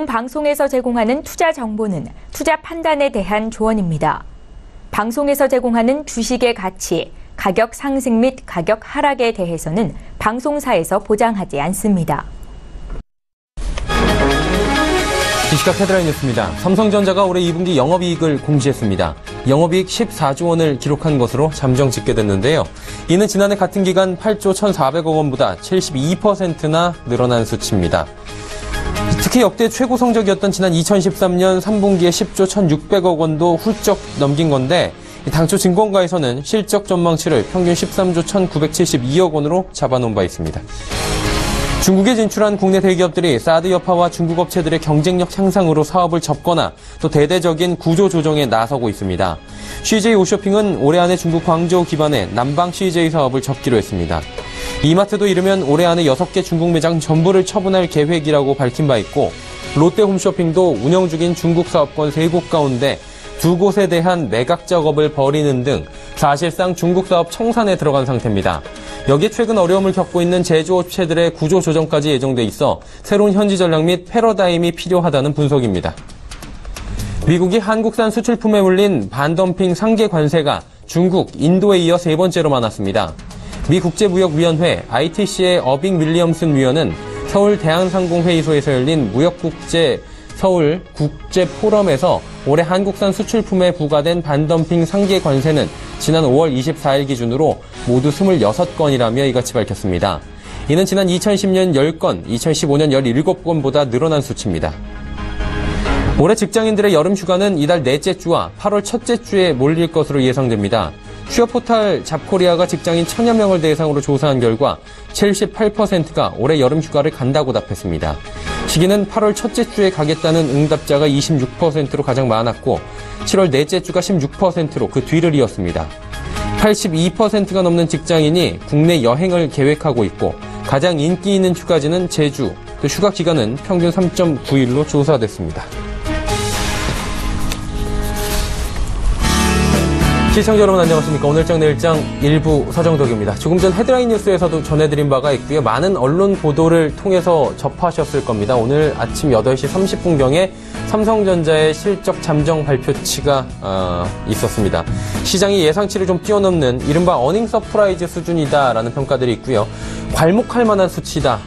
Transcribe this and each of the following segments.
본 방송에서 제공하는 투자 정보는 투자 판단에 대한 조언입니다. 방송에서 제공하는 주식의 가치, 가격 상승 및 가격 하락에 대해서는 방송사에서 보장하지 않습니다. 이 시각 헤드라인 뉴스입니다. 삼성전자가 올해 2분기 영업이익을 공시했습니다. 영업이익 14조 원을 기록한 것으로 잠정 집계됐는데요. 이는 지난해 같은 기간 8조 1,400억 원보다 72%나 늘어난 수치입니다. 특히 역대 최고 성적이었던 지난 2013년 3분기에 10조 1,600억 원도 훌쩍 넘긴 건데 당초 증권가에서는 실적 전망치를 평균 13조 1,972억 원으로 잡아놓은 바 있습니다. 중국에 진출한 국내 대기업들이 사드 여파와 중국 업체들의 경쟁력 향상으로 사업을 접거나 또 대대적인 구조 조정에 나서고 있습니다. CJ 오쇼핑은 올해 안에 중국 광저우 기반의 남방 CJ 사업을 접기로 했습니다. 이마트도 이르면 올해 안에 6개 중국 매장 전부를 처분할 계획이라고 밝힌 바 있고 롯데홈쇼핑도 운영 중인 중국 사업권 3곳 가운데 2곳에 대한 매각 작업을 벌이는 등 사실상 중국 사업 청산에 들어간 상태입니다. 여기에 최근 어려움을 겪고 있는 제조업체들의 구조 조정까지 예정돼 있어 새로운 현지 전략 및 패러다임이 필요하다는 분석입니다. 미국이 한국산 수출품에 물린 반덤핑 상계 관세가 중국, 인도에 이어 3번째로 많았습니다. 미 국제무역위원회 ITC의 어빙 윌리엄슨 위원은 서울 대한상공회의소에서 열린 서울 국제포럼에서 올해 한국산 수출품에 부과된 반덤핑 상계 관세는 지난 5월 24일 기준으로 모두 26건이라며 이같이 밝혔습니다. 이는 지난 2010년 10건, 2015년 17건보다 늘어난 수치입니다. 올해 직장인들의 여름 휴가는 이달 넷째 주와 8월 첫째 주에 몰릴 것으로 예상됩니다. 취업포탈 잡코리아가 직장인 1,000여 명을 대상으로 조사한 결과 78%가 올해 여름 휴가를 간다고 답했습니다. 시기는 8월 첫째 주에 가겠다는 응답자가 26%로 가장 많았고 7월 넷째 주가 16%로 그 뒤를 이었습니다. 82%가 넘는 직장인이 국내 여행을 계획하고 있고 가장 인기 있는 휴가지는 제주, 또 휴가 기간은 평균 3.9일로 조사됐습니다. 시청자 여러분 안녕하십니까. 오늘장 내일장 일부 서정덕입니다. 조금 전 헤드라인 뉴스에서도 전해드린 바가 있고요. 많은 언론 보도를 통해서 접하셨을 겁니다. 오늘 아침 8시 30분경에 삼성전자의 실적 잠정 발표치가 있었습니다. 시장이 예상치를 좀 뛰어넘는 이른바 어닝 서프라이즈 수준이다라는 평가들이 있고요. 괄목할 만한 수치다.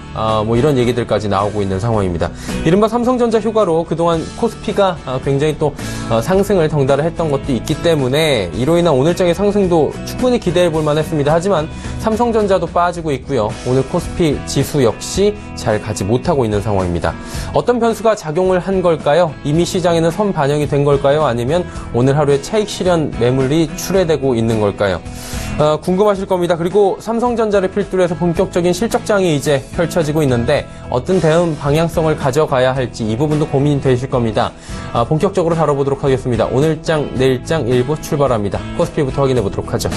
이런 얘기들까지 나오고 있는 상황입니다. 이른바 삼성전자 효과로 그동안 코스피가 굉장히 또 상승을 덩달아 했던 것도 있기 때문에 이로 인한 오늘장의 상승도 충분히 기대해 볼 만했습니다. 하지만 삼성전자도 빠지고 있고요. 오늘 코스피 지수 역시 잘 가지 못하고 있는 상황입니다. 어떤 변수가 작용을 한 걸까요? 이미 시장에는 선 반영이 된 걸까요? 아니면 오늘 하루에 차익 실현 매물이 출회되고 있는 걸까요? 궁금하실 겁니다. 그리고 삼성전자를 필두로 해서 본격적인 실적장이 이제 펼쳐지고 있는데 어떤 대응 방향성을 가져가야 할지 이 부분도 고민이 되실 겁니다. 본격적으로 다뤄보도록 하겠습니다. 오늘장, 내일장 일부 출발합니다. 코스피부터 확인해 보도록 하죠.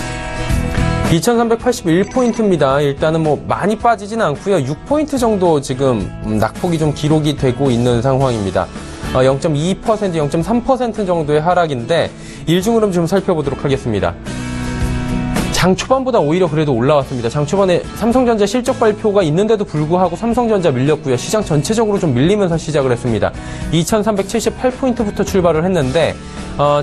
2381포인트입니다. 일단은 많이 빠지진 않고요. 6포인트 정도 지금 낙폭이 좀 기록이 되고 있는 상황입니다. 0.2%, 0.3% 정도의 하락인데 일중 흐름 좀 살펴보도록 하겠습니다. 장 초반보다 오히려 그래도 올라왔습니다. 장 초반에 삼성전자 실적 발표가 있는데도 불구하고 삼성전자 밀렸고요. 시장 전체적으로 좀 밀리면서 시작을 했습니다. 2378포인트부터 출발을 했는데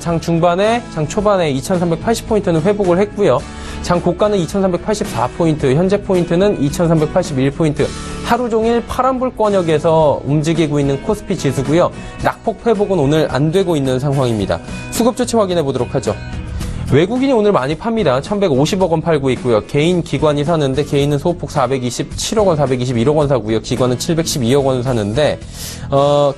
장 초반에 2380포인트는 회복을 했고요. 장 고가는 2384포인트, 현재 포인트는 2381포인트. 하루 종일 파란불 권역에서 움직이고 있는 코스피 지수고요. 낙폭 회복은 오늘 안 되고 있는 상황입니다. 수급 조치 확인해 보도록 하죠. 외국인이 오늘 많이 팝니다. 1150억 원 팔고 있고요. 개인, 기관이 사는데 개인은 소폭 427억 원, 421억 원 사고요. 기관은 712억 원 사는데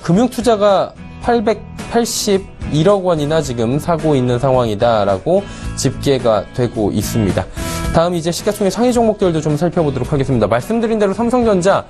금융투자가 881억 원이나 지금 사고 있는 상황이다라고 집계가 되고 있습니다. 다음 이제 시가총액 상위 종목들도 좀 살펴보도록 하겠습니다. 말씀드린 대로 삼성전자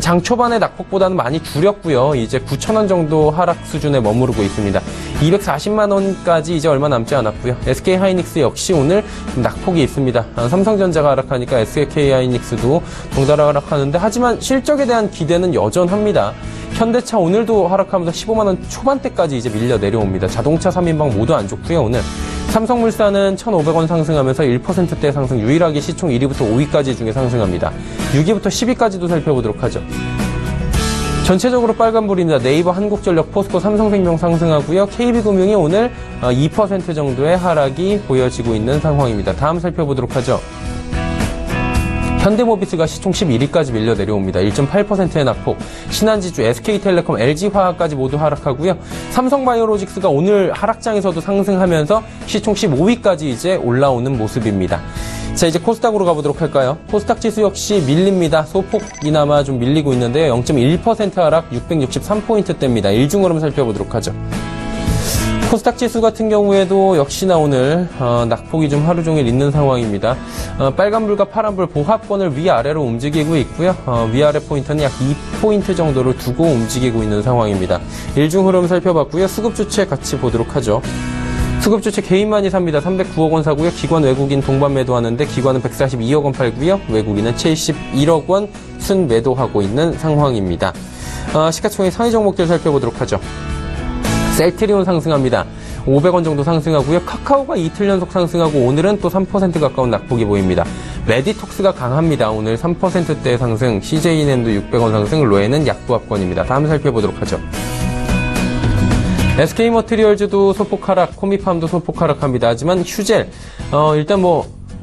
장 초반의 낙폭보다는 많이 줄였고요. 이제 9,000원 정도 하락 수준에 머무르고 있습니다. 240만 원까지 이제 얼마 남지 않았고요. SK하이닉스 역시 오늘 낙폭이 있습니다. 삼성전자가 하락하니까 SK하이닉스도 덩달아 하락하는데 하지만 실적에 대한 기대는 여전합니다. 현대차 오늘도 하락하면서 15만 원 초반대까지 이제 밀려 내려옵니다. 자동차 3인방 모두 안 좋고요. 오늘 삼성물산은 1,500원 상승하면서 1%대 상승, 유일하게 시총 1위부터 5위까지 중에 상승합니다. 6위부터 10위까지도 살펴보도록 하죠. 전체적으로 빨간불입니다. 네이버, 한국전력, 포스코, 삼성생명 상승하고요. KB금융이 오늘 2% 정도의 하락이 보여지고 있는 상황입니다. 다음 살펴보도록 하죠. 현대모비스가 시총 11위까지 밀려 내려옵니다. 1.8%의 낙폭. 신한지주, SK텔레콤, LG화학까지 모두 하락하고요. 삼성바이오로직스가 오늘 하락장에서도 상승하면서 시총 15위까지 이제 올라오는 모습입니다. 자, 이제 코스닥으로 가보도록 할까요? 코스닥 지수 역시 밀립니다. 소폭이나마 좀 밀리고 있는데요. 0.1% 하락, 663포인트대입니다. 일중흐름 살펴보도록 하죠. 코스닥 지수 같은 경우에도 역시나 오늘 낙폭이 좀 하루 종일 있는 상황입니다. 빨간불과 파란불 보합권을 위아래로 움직이고 있고요. 위아래 포인트는 약 2포인트 정도를 두고 움직이고 있는 상황입니다. 일중 흐름 살펴봤고요. 수급주체 같이 보도록 하죠. 수급주체 개인만이 삽니다. 309억 원 사고요. 기관 외국인 동반 매도하는데 기관은 142억 원 팔고요. 외국인은 71억 원 순매도하고 있는 상황입니다. 시가총액 상위 종목들 살펴보도록 하죠. 셀트리온 상승합니다. 500원 정도 상승하고요. 카카오가 이틀 연속 상승하고 오늘은 또 3% 가까운 낙폭이 보입니다. 메디톡스가 강합니다. 오늘 3%대 상승, CJ엔도 600원 상승, 로에는 약부합권입니다. 다음 살펴보도록 하죠. SK머티리얼즈도 소폭 하락, 코미팜도 소폭 하락합니다. 하지만 휴젤, 일단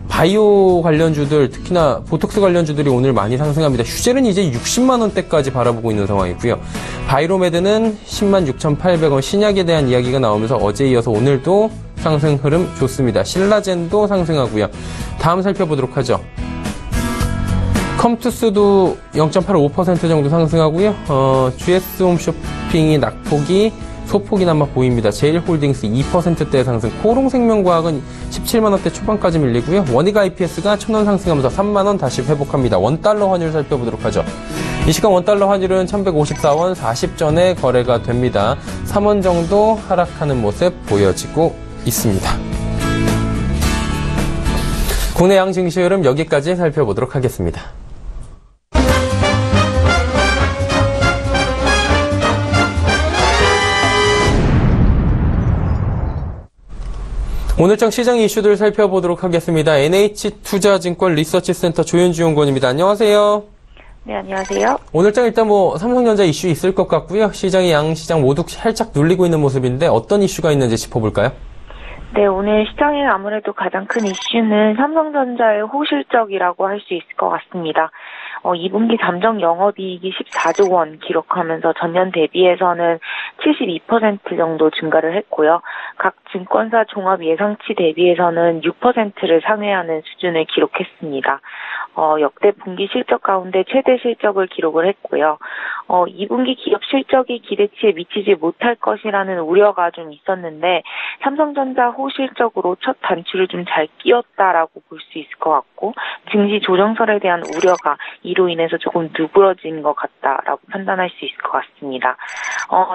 바이오 관련주들, 특히나 보톡스 관련주들이 오늘 많이 상승합니다. 휴젤은 이제 60만 원대까지 바라보고 있는 상황이고요. 바이로메드는 10만 6,800원 신약에 대한 이야기가 나오면서 어제 이어서 오늘도 상승 흐름 좋습니다. 신라젠도 상승하고요. 다음 살펴보도록 하죠. 컴투스도 0.85% 정도 상승하고요. GS홈쇼핑이 낙폭이 소폭이나마 보입니다. 제일홀딩스 2%대 상승, 코롱생명과학은 17만원대 초반까지 밀리고요. 원익 IPS가 1,000원 상승하면서 3만원 다시 회복합니다. 원달러 환율 살펴보도록 하죠. 이 시간 원달러 환율은 1,154원 40전에 거래가 됩니다. 3원 정도 하락하는 모습 보여지고 있습니다. 국내 양증시 흐름 여기까지 살펴보도록 하겠습니다. 오늘장 시장 이슈들 살펴보도록 하겠습니다. NH투자증권 리서치센터 조윤주 연구원입니다. 안녕하세요. 네, 안녕하세요. 오늘장 일단 삼성전자 이슈 있을 것 같고요. 시장이 양시장 모두 살짝 눌리고 있는 모습인데 어떤 이슈가 있는지 짚어볼까요? 네, 오늘 시장의 아무래도 가장 큰 이슈는 삼성전자의 호실적이라고 할 수 있을 것 같습니다. 2분기 잠정 영업이익이 14조 원 기록하면서 전년 대비해서는 72% 정도 증가를 했고요. 각 증권사 종합 예상치 대비해서는 6%를 상회하는 수준을 기록했습니다. 역대 분기 실적 가운데 최대 실적을 기록을 했고요. 2분기 기업 실적이 기대치에 미치지 못할 것이라는 우려가 좀 있었는데 삼성전자 호실적으로 첫 단추를 좀 잘 끼웠다라고 볼 수 있을 것 같고 증시 조정설에 대한 우려가 이로 인해서 조금 누그러진 것 같다라고 판단할 수 있을 것 같습니다.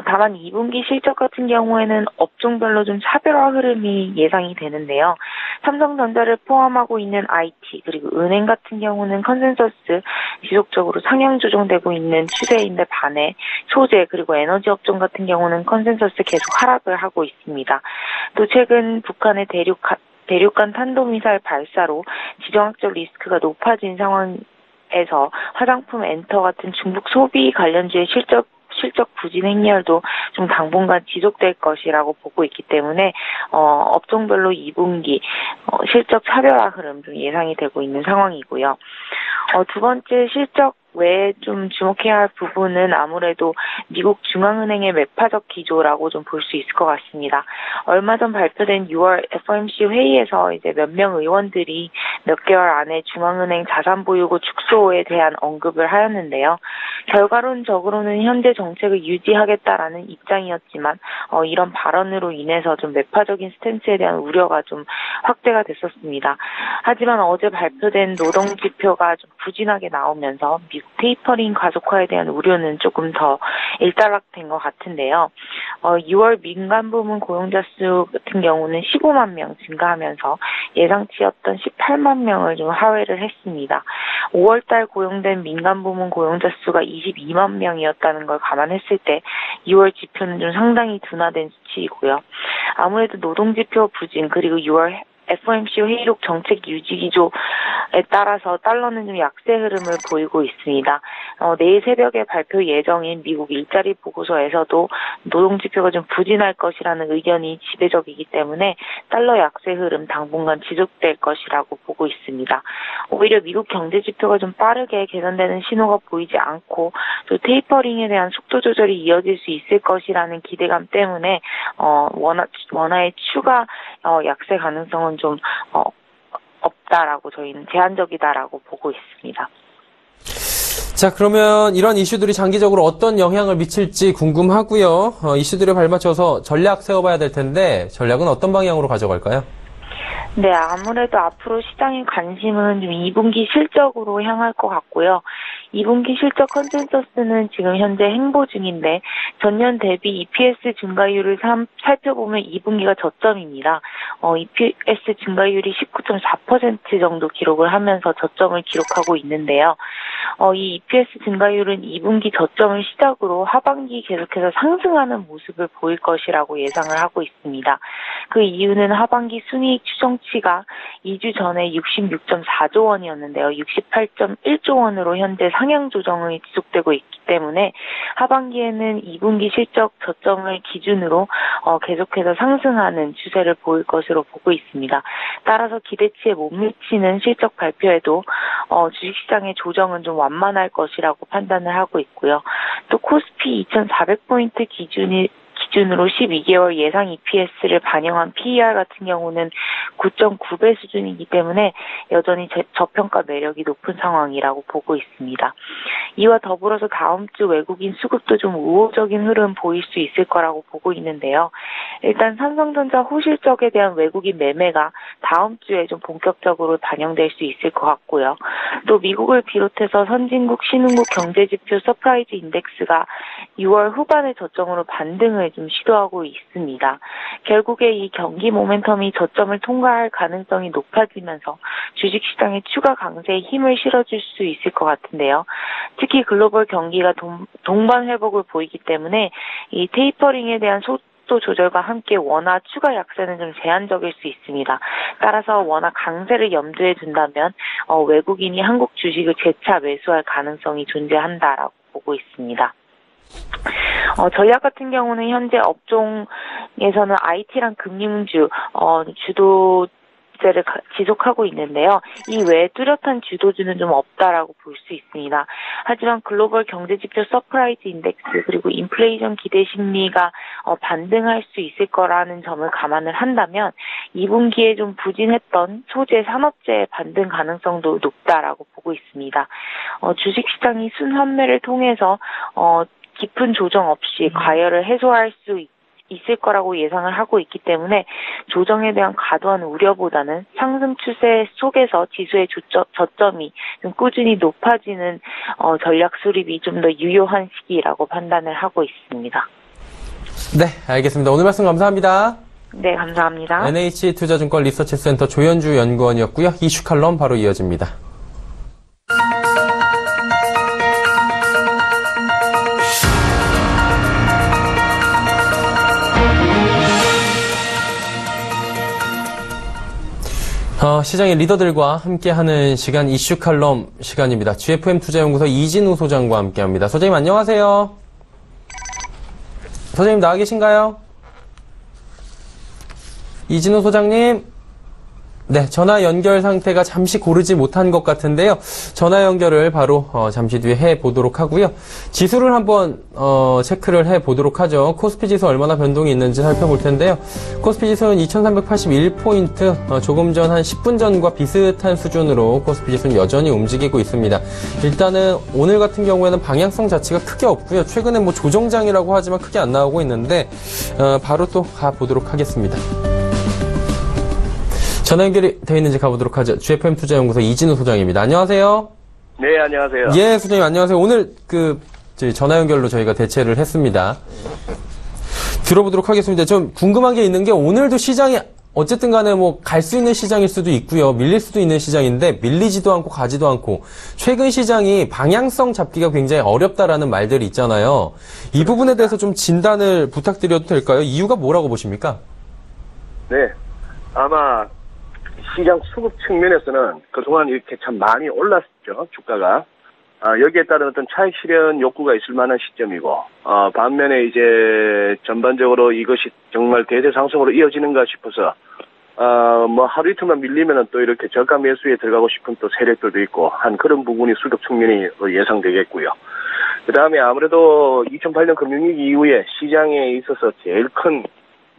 다만 2분기 실적 같은 경우에는 업종별로 좀 차별화 흐름이 예상이 되는데요. 삼성전자를 포함하고 있는 IT 그리고 은행 같은 경우는 컨센서스 지속적으로 상향 조정되고 있는 추세인데 반해 소재 그리고 에너지 업종 같은 경우는 컨센서스 계속 하락을 하고 있습니다. 또 최근 북한의 대륙간 탄도미사일 발사로 지정학적 리스크가 높아진 상황에서 화장품 엔터 같은 중국 소비 관련주의 실적 부진 행렬도 좀 당분간 지속될 것이라고 보고 있기 때문에 업종별로 2분기 실적 차별화 흐름 좀 예상이 되고 있는 상황이고요. 두 번째 실적 외에 좀 주목해야 할 부분은 아무래도 미국 중앙은행의 매파적 기조라고 좀 볼 수 있을 것 같습니다. 얼마 전 발표된 6월 FOMC 회의에서 이제 몇 명 의원들이 몇 개월 안에 중앙은행 자산 보유고 축소에 대한 언급을 하였는데요. 결과론적으로는 현재 정책을 유지하겠다라는 입장이었지만 이런 발언으로 인해서 좀 매파적인 스탠스에 대한 우려가 좀 확대가 됐었습니다. 하지만 어제 발표된 노동 지표가 좀 부진하게 나오면서 미국 테이퍼링 가속화에 대한 우려는 조금 더 일단락된 것 같은데요. 6월 민간 부문 고용자 수 같은 경우는 15만 명 증가하면서 예상치였던 18만 명을 좀 하회를 했습니다. 5월달 고용된 민간 부문 고용자 수가 22만 명이었다는 걸 감안했을 때 6월 지표는 좀 상당히 둔화된 수치이고요. 아무래도 노동 지표 부진 그리고 6월 FOMC 회의록 정책 유지 기조에 따라서 달러는 좀 약세 흐름을 보이고 있습니다. 내일 새벽에 발표 예정인 미국 일자리 보고서에서도 노동 지표가 좀 부진할 것이라는 의견이 지배적이기 때문에 달러 약세 흐름 당분간 지속될 것이라고 보고 있습니다. 오히려 미국 경제 지표가 좀 빠르게 개선되는 신호가 보이지 않고 또 테이퍼링에 대한 속도 조절이 이어질 수 있을 것이라는 기대감 때문에 원화의 추가 약세 가능성은 좀 없다라고 저희는 제한적이다라고 보고 있습니다. 자, 그러면 이런 이슈들이 장기적으로 어떤 영향을 미칠지 궁금하고요. 이슈들에 발맞춰서 전략 세워봐야 될 텐데 전략은 어떤 방향으로 가져갈까요? 네, 아무래도 앞으로 시장의 관심은 좀 2분기 실적으로 향할 것 같고요. 2분기 실적 컨센서스는 지금 현재 행보 중인데 전년 대비 EPS 증가율을 살펴보면 2분기가 저점입니다. EPS 증가율이 19.4% 정도 기록을 하면서 저점을 기록하고 있는데요. 이 EPS 증가율은 2분기 저점을 시작으로 하반기 계속해서 상승하는 모습을 보일 것이라고 예상을 하고 있습니다. 그 이유는 하반기 순이익 추정치가 2주 전에 66.4조 원이었는데요. 68.1조 원으로 현재 상향 조정이 지속되고 있기 때문에 하반기에는 2분기 실적 저점을 기준으로 계속해서 상승하는 추세를 보일 것으로 보고 있습니다. 따라서 기대치에 못 미치는 실적 발표에도 주식시장의 조정은 좀 완만할 것이라고 판단을 하고 있고요. 또 코스피 2,400포인트 기준으로 12개월 예상 EPS를 반영한 PER 같은 경우는 9.9배 수준이기 때문에 여전히 저평가 매력이 높은 상황이라고 보고 있습니다. 이와 더불어서 다음 주 외국인 수급도 좀 우호적인 흐름 보일 수 있을 거라고 보고 있는데요. 일단 삼성전자 호실적에 대한 외국인 매매가 다음 주에 좀 본격적으로 반영될 수 있을 것 같고요. 또 미국을 비롯해서 선진국, 신흥국 경제지표 서프라이즈 인덱스가 6월 후반에 저점으로 반등을 좀 시도하고 있습니다. 결국에 이 경기 모멘텀이 저점을 통과할 가능성이 높아지면서 주식시장의 추가 강세에 힘을 실어줄 수 있을 것 같은데요. 특히 글로벌 경기가 동반 회복을 보이기 때문에 이 테이퍼링에 대한 속도 조절과 함께 원화 추가 약세는 좀 제한적일 수 있습니다. 따라서 원화 강세를 염두에 둔다면 외국인이 한국 주식을 재차 매수할 가능성이 존재한다라고 보고 있습니다. 전략 같은 경우는 현재 업종에서는 IT랑 금융주, 주도세를 지속하고 있는데요. 이 외에 뚜렷한 주도주는 좀 없다라고 볼 수 있습니다. 하지만 글로벌 경제지표 서프라이즈 인덱스 그리고 인플레이션 기대 심리가 반등할 수 있을 거라는 점을 감안을 한다면 2분기에 좀 부진했던 소재, 산업재의 반등 가능성도 높다라고 보고 있습니다. 주식시장이 순환매를 통해서 깊은 조정 없이 과열을 해소할 수 있을 거라고 예상을 하고 있기 때문에 조정에 대한 과도한 우려보다는 상승 추세 속에서 지수의 저점이 좀 꾸준히 높아지는 전략 수립이 좀 더 유효한 시기라고 판단을 하고 있습니다. 네, 알겠습니다. 오늘 말씀 감사합니다. 네, 감사합니다. NH투자증권 리서치센터 조현주 연구원이었고요. 이슈 칼럼 바로 이어집니다. 시장의 리더들과 함께하는 시간 이슈 칼럼 시간입니다. GFM 투자연구소 이진우 소장과 함께합니다. 소장님 안녕하세요. 소장님 나와 계신가요? 이진우 소장님. 네, 전화 연결 상태가 잠시 고르지 못한 것 같은데요. 전화 연결을 바로 잠시 뒤에 해보도록 하고요. 지수를 한번 체크를 해보도록 하죠. 코스피 지수 얼마나 변동이 있는지 살펴볼 텐데요. 코스피 지수는 2381포인트, 조금 전 한 10분 전과 비슷한 수준으로 코스피 지수는 여전히 움직이고 있습니다. 일단은 오늘 같은 경우에는 방향성 자체가 크게 없고요. 최근에 뭐 조정장이라고 하지만 크게 안 나오고 있는데 바로 또 가보도록 하겠습니다. 전화 연결이 되어 있는지 가보도록 하죠. GFM 투자연구소 이진우 소장입니다. 안녕하세요. 네, 안녕하세요. 예, 소장님 안녕하세요. 오늘 전화 연결로 저희가 대체를 했습니다. 들어보도록 하겠습니다. 좀 궁금한 게 있는 게 오늘도 시장이 어쨌든 간에 뭐 갈 수 있는 시장일 수도 있고요. 밀릴 수도 있는 시장인데 밀리지도 않고 가지도 않고 최근 시장이 방향성 잡기가 굉장히 어렵다라는 말들이 있잖아요. 이 부분에 대해서 좀 진단을 부탁드려도 될까요? 이유가 뭐라고 보십니까? 네, 아마 시장 수급 측면에서는 그동안 이렇게 참 많이 올랐죠, 주가가. 여기에 따른 어떤 차익 실현 욕구가 있을 만한 시점이고, 반면에 이제 전반적으로 이것이 정말 대세 상승으로 이어지는가 싶어서, 뭐 하루 이틀만 밀리면은 또 이렇게 저가 매수에 들어가고 싶은 또 세력들도 있고 한 그런 부분이 수급 측면이 예상되겠고요. 그 다음에 아무래도 2008년 금융위기 이후에 시장에 있어서 제일 큰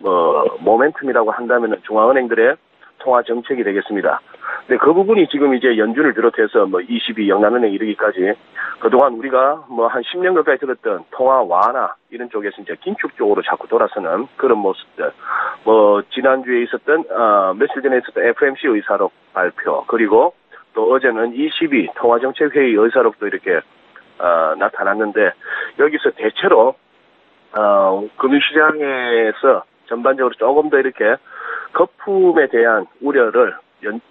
모멘텀이라고 한다면은 중앙은행들의 통화 정책이 되겠습니다. 근데 그 부분이 지금 이제 연준을 비롯해서 22 영남은행 이르기까지 그동안 우리가 한 10년 가까이 들었던 통화 완화 이런 쪽에서 이제 긴축 쪽으로 자꾸 돌아서는 그런 모습들. 지난주에 있었던, 며칠 전에 있었던 FMC 의사록 발표, 그리고 또 어제는 22 통화정책회의 의사록도 이렇게, 나타났는데, 여기서 대체로, 금융시장에서 전반적으로 조금 더 이렇게 거품에 대한 우려를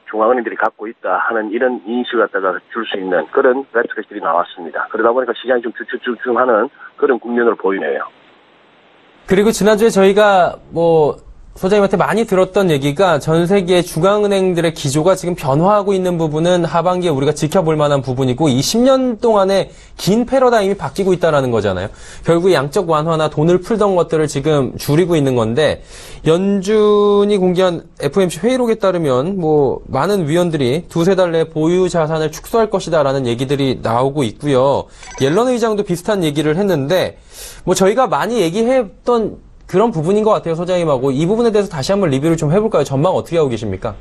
중앙은행들이 갖고 있다 하는 이런 인식을 갖다가 줄 수 있는 그런 레트릭들이 나왔습니다. 그러다 보니까 시장이 좀 주춤주춤하는 그런 국면을 보이네요. 그리고 지난주에 저희가 소장님한테 많이 들었던 얘기가 전 세계 중앙은행들의 기조가 지금 변화하고 있는 부분은 하반기에 우리가 지켜볼 만한 부분이고 이 10년 동안의 긴 패러다임이 바뀌고 있다는 거잖아요. 결국 양적 완화나 돈을 풀던 것들을 지금 줄이고 있는 건데 연준이 공개한 FOMC 회의록에 따르면 많은 위원들이 두세 달 내에 보유 자산을 축소할 것이다라는 얘기들이 나오고 있고요. 옐런 의장도 비슷한 얘기를 했는데 저희가 많이 얘기했던 그런 부분인 것 같아요, 소장님하고. 이 부분에 대해서 다시 한번 리뷰를 좀 해볼까요? 전망 어떻게 하고 계십니까?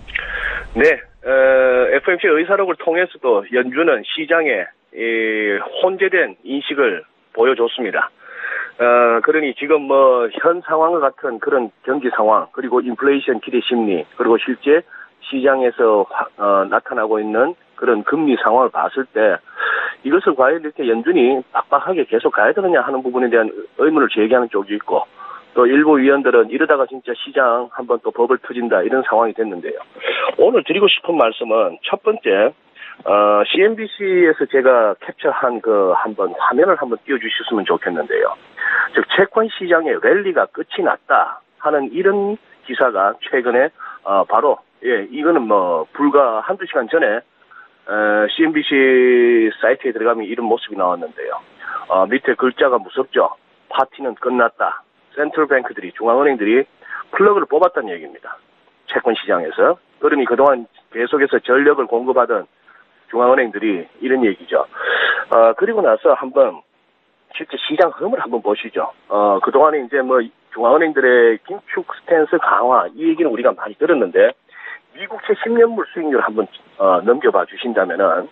네, FOMC 의사록을 통해서도 연준은 시장에 혼재된 인식을 보여줬습니다. 그러니 지금 현 상황과 같은 그런 경기 상황, 그리고 인플레이션 기대 심리, 그리고 실제 시장에서 나타나고 있는 그런 금리 상황을 봤을 때 이것을 과연 이렇게 연준이 빡빡하게 계속 가야 되느냐 하는 부분에 대한 의문을 제기하는 쪽이 있고 또 일부 위원들은 이러다가 진짜 시장 한번 또 버블 터진다 이런 상황이 됐는데요. 오늘 드리고 싶은 말씀은 첫 번째 CNBC에서 제가 캡처한 한번 화면을 한번 띄워주셨으면 좋겠는데요. 즉 채권 시장의 랠리가 끝이 났다 하는 이런 기사가 최근에 바로 이거는 불과 한두 시간 전에 CNBC 사이트에 들어가면 이런 모습이 나왔는데요. 밑에 글자가 무섭죠. 파티는 끝났다. 센트럴뱅크들이 중앙은행들이 플러그를 뽑았다는 얘기입니다. 채권 시장에서. 그러니 그동안 계속해서 전력을 공급하던 중앙은행들이 이런 얘기죠. 그리고 나서 한번 실제 시장 흐름을 한번 보시죠. 그동안에 이제 중앙은행들의 긴축 스탠스 강화 이 얘기는 우리가 많이 들었는데 미국채 10년물 수익률 한번 넘겨봐 주신다면은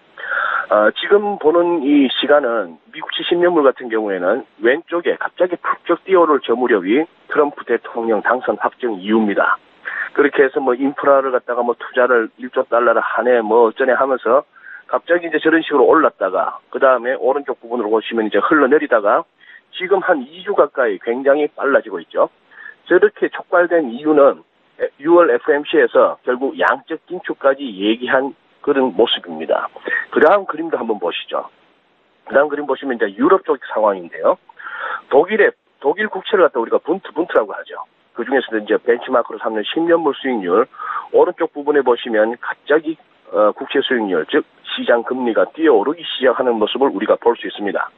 지금 보는 이 시간은 미국채 10년물 같은 경우에는 왼쪽에 갑자기 푹쭉 뛰어오를 저무렵이 트럼프 대통령 당선 확정 이후입니다. 그렇게 해서 인프라를 갖다가 투자를 1조 달러를 한 해 어쩌네 하면서 갑자기 이제 저런 식으로 올랐다가 그 다음에 오른쪽 부분으로 보시면 이제 흘러내리다가 지금 한 2주 가까이 굉장히 빨라지고 있죠. 저렇게 촉발된 이유는 6월 FOMC에서 결국 양적 긴축까지 얘기한 그런 모습입니다. 그 다음 그림도 한번 보시죠. 그 다음 그림 보시면 이제 유럽 쪽 상황인데요. 독일 국채를 갖다 우리가 분트라고 하죠. 그 중에서도 이제 벤치마크로 삼는 10년물 수익률, 오른쪽 부분에 보시면 갑자기 국채 수익률, 즉 시장 금리가 뛰어오르기 시작하는 모습을 우리가 볼 수 있습니다.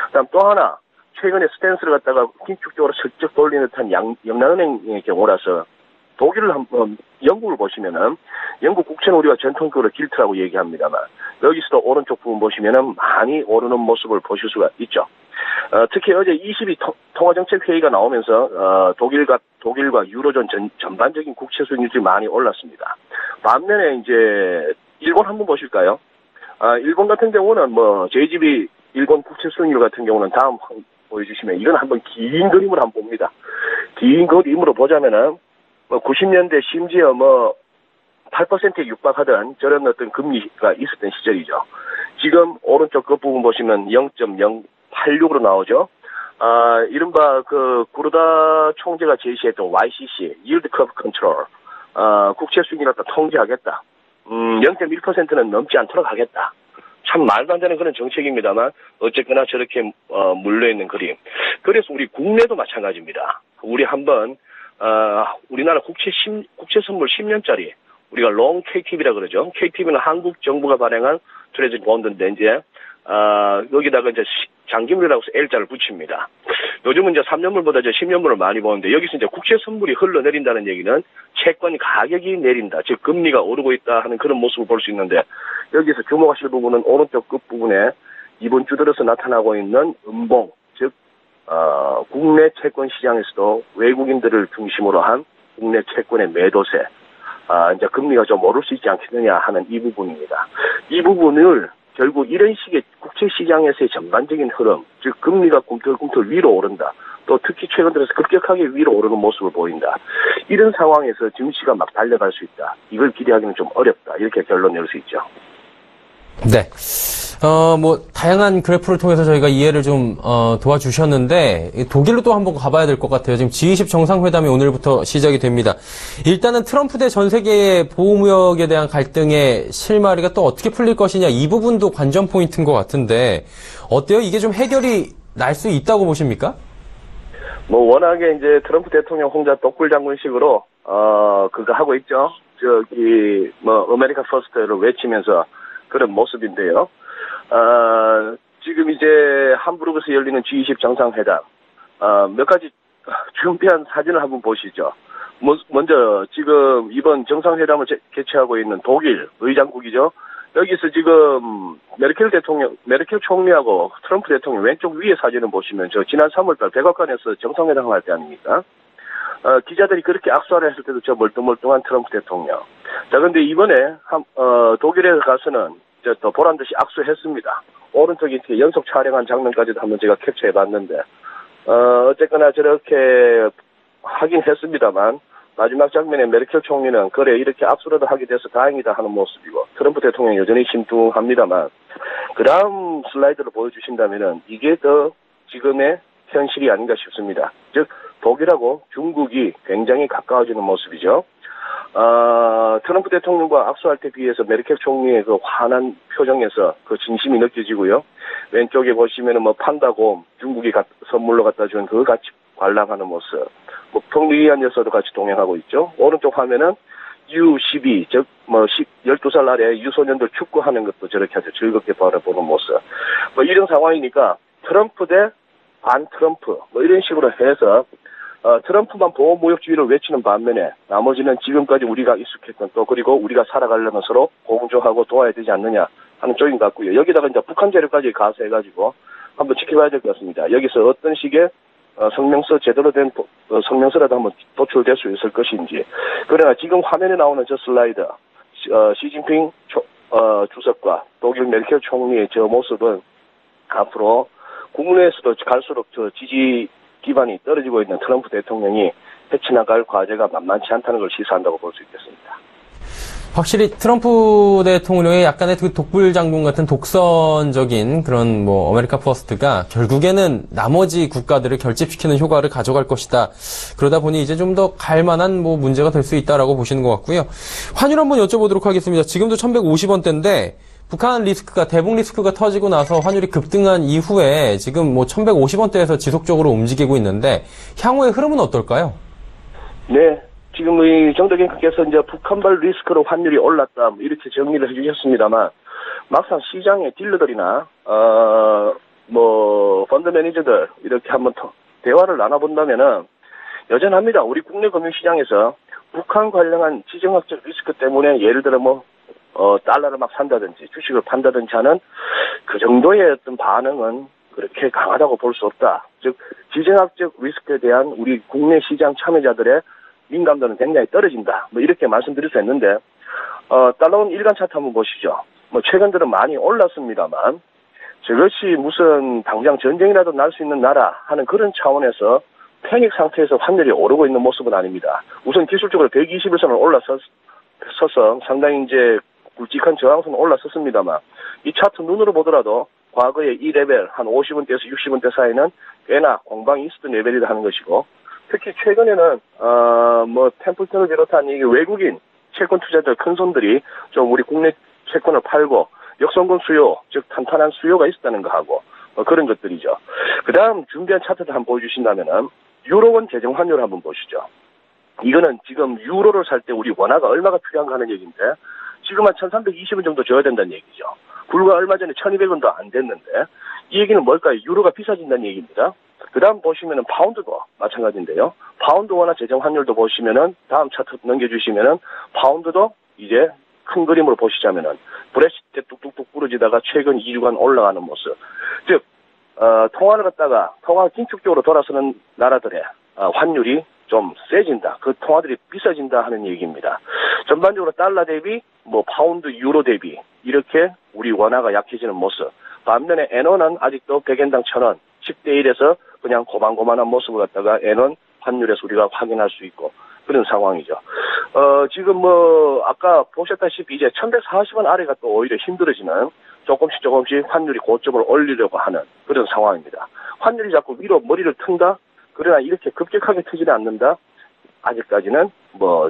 그다음 또 하나, 최근에 스탠스를 갖다가 긴축적으로 슬쩍 돌리는 듯한 영남은행의 경우라서 독일을 영국을 보시면은 영국 국채는 우리가 전통적으로 길트라고 얘기합니다만 여기서도 오른쪽 부분 보시면은 많이 오르는 모습을 보실 수가 있죠. 특히 어제 22 통화정책 회의가 나오면서 독일과 유로존 전반적인 국채 수익률이 많이 올랐습니다. 반면에 이제 일본 한번 보실까요? 일본 같은 경우는 JGB 일본 국채 수익률 같은 경우는 다음 보여주시면 이건 한번 긴 그림으로 한번 봅니다. 긴 그림으로 보자면은 90년대 심지어 8%에 육박하던 저런 어떤 금리가 있었던 시절이죠. 지금 오른쪽 그 부분 보시면 0.086으로 나오죠. 이른바 구르다 총재가 제시했던 YCC, Yield Curve Control, 국채 수익률을 통제하겠다. 0.1%는 넘지 않도록 하겠다. 참 말도 안 되는 그런 정책입니다만 어쨌거나 저렇게 물려있는 그림. 그래서 우리 국내도 마찬가지입니다. 우리 한번 우리나라 국채 선물 10년짜리 우리가 롱 KTV라 그러죠. KTV는 한국 정부가 발행한 트레저리 본드인데 이제 여기다가 이제 장기물이라고 해서 L자를 붙입니다. 요즘은 이제 3년물보다 이제 10년물을 많이 보는데 여기서 이제 국채 선물이 흘러내린다는 얘기는 채권 가격이 내린다. 즉 금리가 오르고 있다 하는 그런 모습을 볼 수 있는데 여기서 주목하실 부분은 오른쪽 끝부분에 이번 주 들어서 나타나고 있는 음봉, 즉 국내 채권 시장에서도 외국인들을 중심으로 한 국내 채권의 매도세, 이제 금리가 좀 오를 수 있지 않겠느냐 하는 이 부분입니다. 이 부분을 결국 이런 식의 국채 시장에서의 전반적인 흐름, 즉 금리가 꿈틀꿈틀 위로 오른다. 또 특히 최근 들어서 급격하게 위로 오르는 모습을 보인다. 이런 상황에서 증시가 막 달려갈 수 있다. 이걸 기대하기는 좀 어렵다. 이렇게 결론 낼 수 있죠. 네. 다양한 그래프를 통해서 저희가 이해를 좀, 도와주셨는데, 독일로 또 한번 가봐야 될 것 같아요. 지금 G20 정상회담이 오늘부터 시작이 됩니다. 일단은 트럼프 대 전 세계의 보호무역에 대한 갈등의 실마리가 또 어떻게 풀릴 것이냐, 이 부분도 관전 포인트인 것 같은데, 어때요? 이게 좀 해결이 날 수 있다고 보십니까? 워낙에 이제 트럼프 대통령 혼자 독불 장군식으로, 그거 하고 있죠. 아메리카 퍼스트를 외치면서 그런 모습인데요. 지금 이제 함부르크에서 열리는 G20 정상회담, 몇 가지 준비한 사진을 한번 보시죠. 먼저 지금 이번 정상회담을 개최하고 있는 독일 의장국이죠. 여기서 지금 메르켈 총리하고 트럼프 대통령 왼쪽 위에 사진을 보시면 지난 3월달 백악관에서 정상회담을 할 때 아닙니까? 기자들이 그렇게 악수하려 했을 때도 멀뚱멀뚱한 트럼프 대통령. 자, 근데 이번에 독일에 가서는 또 보란 듯이 악수했습니다. 오른쪽에 연속 촬영한 장면까지도 한번 제가 캡처해 봤는데, 어쨌거나 저렇게 하긴 했습니다만, 마지막 장면에 메르켈 총리는 그래, 이렇게 악수라도 하게 돼서 다행이다 하는 모습이고, 트럼프 대통령 여전히 심쿵합니다만, 그 다음 슬라이드를 보여주신다면은, 이게 더 지금의 현실이 아닌가 싶습니다. 즉, 독일하고 중국이 굉장히 가까워지는 모습이죠. 트럼프 대통령과 악수할 때 비해서 메르켈 총리의 그 환한 표정에서 그 진심이 느껴지고요. 왼쪽에 보시면은 판다곰 중국이 선물로 갖다 준 그거 같이 관람하는 모습. 평리한 녀석도 같이 동행하고 있죠. 오른쪽 화면은 U12, 즉, 12살 아래 유소년들 축구하는 것도 저렇게 아주 즐겁게 바라보는 모습. 이런 상황이니까 트럼프 대 안 트럼프, 이런 식으로 해서 트럼프만 보호무역주의를 외치는 반면에 나머지는 지금까지 우리가 익숙했던 또 그리고 우리가 살아가려면 서로 공조하고 도와야 되지 않느냐 하는 쪽인 것 같고요. 여기다가 이제 북한 재료까지 가세해가지고 한번 지켜봐야 될 것 같습니다. 여기서 어떤 식의 성명서 제대로 된 성명서라도 한번 도출될 수 있을 것인지. 그러나 지금 화면에 나오는 저 슬라이드 시진핑 주석과 독일 메르켈 총리의 저 모습은 앞으로 국내에서도 갈수록 지지 기반이 떨어지고 있는 트럼프 대통령이 헤쳐나갈 과제가 만만치 않다는 걸 시사한다고 볼 수 있겠습니다. 확실히 트럼프 대통령의 약간의 그 독불 장군 같은 독선적인 그런 아메리카 퍼스트가 결국에는 나머지 국가들을 결집시키는 효과를 가져갈 것이다. 그러다 보니 이제 좀 더 갈만한 문제가 될 수 있다라고 보시는 것 같고요. 환율 한번 여쭤보도록 하겠습니다. 지금도 1150원대인데 북한 리스크가, 대북 리스크가 터지고 나서 환율이 급등한 이후에 지금 1150원대에서 지속적으로 움직이고 있는데 향후의 흐름은 어떨까요? 네. 지금 정덕앵커께서 이제 북한발 리스크로 환율이 올랐다, 이렇게 정리를 해주셨습니다만, 막상 시장의 딜러들이나, 펀드 매니저들, 이렇게 한번 대화를 나눠본다면은, 여전합니다. 우리 국내 금융시장에서 북한 관련한 지정학적 리스크 때문에 예를 들어 달러를 막 산다든지 주식을 판다든지 하는 그 정도의 어떤 반응은 그렇게 강하다고 볼 수 없다. 즉, 지정학적 리스크에 대한 우리 국내 시장 참여자들의 민감도는 굉장히 떨어진다. 이렇게 말씀드릴 수 있는데, 달러원 일간 차트 한번 보시죠. 최근 들은 많이 올랐습니다만, 저것이 무슨 당장 전쟁이라도 날 수 있는 나라 하는 그런 차원에서 패닉 상태에서 환율이 오르고 있는 모습은 아닙니다. 우선 기술적으로 121선을 올라서서 상당히 이제 굵직한 저항선은 올라섰습니다만, 이 차트 눈으로 보더라도 과거에 이 레벨 한 50원대에서 60원대 사이는 꽤나 공방이 있었던 레벨이라 하는 것이고, 특히 최근에는 템플턴을 비롯한 이 외국인 채권 투자자 큰 손들이 좀 우리 국내 채권을 팔고 역성권 수요, 즉 탄탄한 수요가 있었다는 거하고 그런 것들이죠. 그 다음 준비한 차트를 한번 보여주신다면은 유로원 재정 환율 한번 보시죠. 이거는 지금 유로를 살 때 우리 원화가 얼마가 필요한가 하는 얘기인데 지금 한 1320원 정도 줘야 된다는 얘기죠. 불과 얼마 전에 1200원도 안 됐는데 이 얘기는 뭘까요? 유로가 비싸진다는 얘기입니다. 그 다음 보시면은 파운드도 마찬가지인데요. 파운드 원화 재정 환율도 보시면은 다음 차트 넘겨주시면은 파운드도 이제 큰 그림으로 보시자면은 브렉시트 때 뚝뚝뚝 부러지다가 최근 2주간 올라가는 모습. 즉, 통화를 갖다가 통화 긴축적으로 돌아서는 나라들의 환율이 좀 세진다. 그 통화들이 비싸진다 하는 얘기입니다. 전반적으로 달러 대비, 파운드, 유로 대비 이렇게 우리 원화가 약해지는 모습. 반면에 엔원은 아직도 100엔당 1000원, 10대 1에서 그냥 고만고만한 모습을 갖다가 엔원 환율에서 우리가 확인할 수 있고 그런 상황이죠. 지금 아까 보셨다시피 이제 1140원 아래가 또 오히려 힘들어지는 조금씩 환율이 고점을 올리려고 하는 그런 상황입니다. 환율이 자꾸 위로 머리를 튼다? 그러나 이렇게 급격하게 트지는 않는다? 아직까지는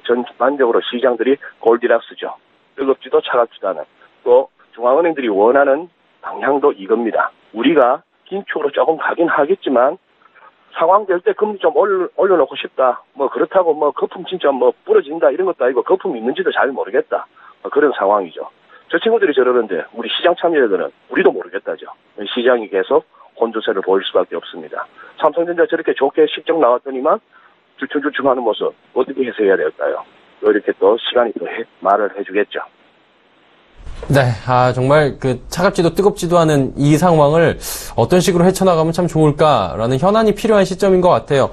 전반적으로 시장들이 골디락스죠. 뜨겁지도 차갑지도 않은. 또 중앙은행들이 원하는 방향도 이겁니다. 우리가 긴축으로 조금 가긴 하겠지만 상황 될 때 금리 좀 올려놓고 싶다. 그렇다고 거품 진짜 부러진다 이런 것도 아니고 거품이 있는지도 잘 모르겠다. 그런 상황이죠. 저 친구들이 저러는데 우리 시장 참여자들은 우리도 모르겠다죠. 시장이 계속 혼조세를 보일 수밖에 없습니다. 삼성전자 저렇게 좋게 실적 나왔더니만 주춤주춤하는 모습 어떻게 해석해야 될까요? 이렇게 또 시간이 또 말을 해주겠죠. 네, 정말 차갑지도 뜨겁지도 않은 이 상황을 어떤 식으로 헤쳐나가면 참 좋을까라는 현안이 필요한 시점인 것 같아요.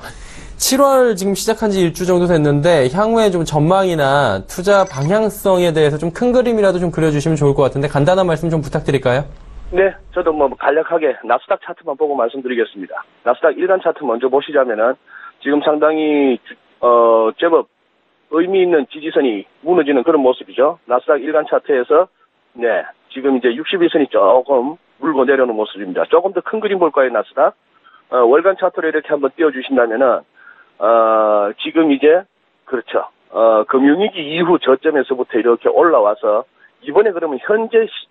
7월 지금 시작한 지 1주 정도 됐는데 향후에 좀 전망이나 투자 방향성에 대해서 좀 큰 그림이라도 좀 그려주시면 좋을 것 같은데 간단한 말씀 좀 부탁드릴까요? 네, 저도 간략하게 나스닥 차트만 보고 말씀드리겠습니다. 나스닥 일간 차트 먼저 보시자면은 지금 상당히 제법 의미 있는 지지선이 무너지는 그런 모습이죠. 나스닥 일간 차트에서 네, 지금 이제 61선이 조금 물고 내려오는 모습입니다. 조금 더 큰 그림 볼까요, 나스닥? 월간 차트로 이렇게 한번 띄워주신다면은, 지금 이제, 그렇죠. 금융위기 이후 저점에서부터 이렇게 올라와서, 이번에 그러면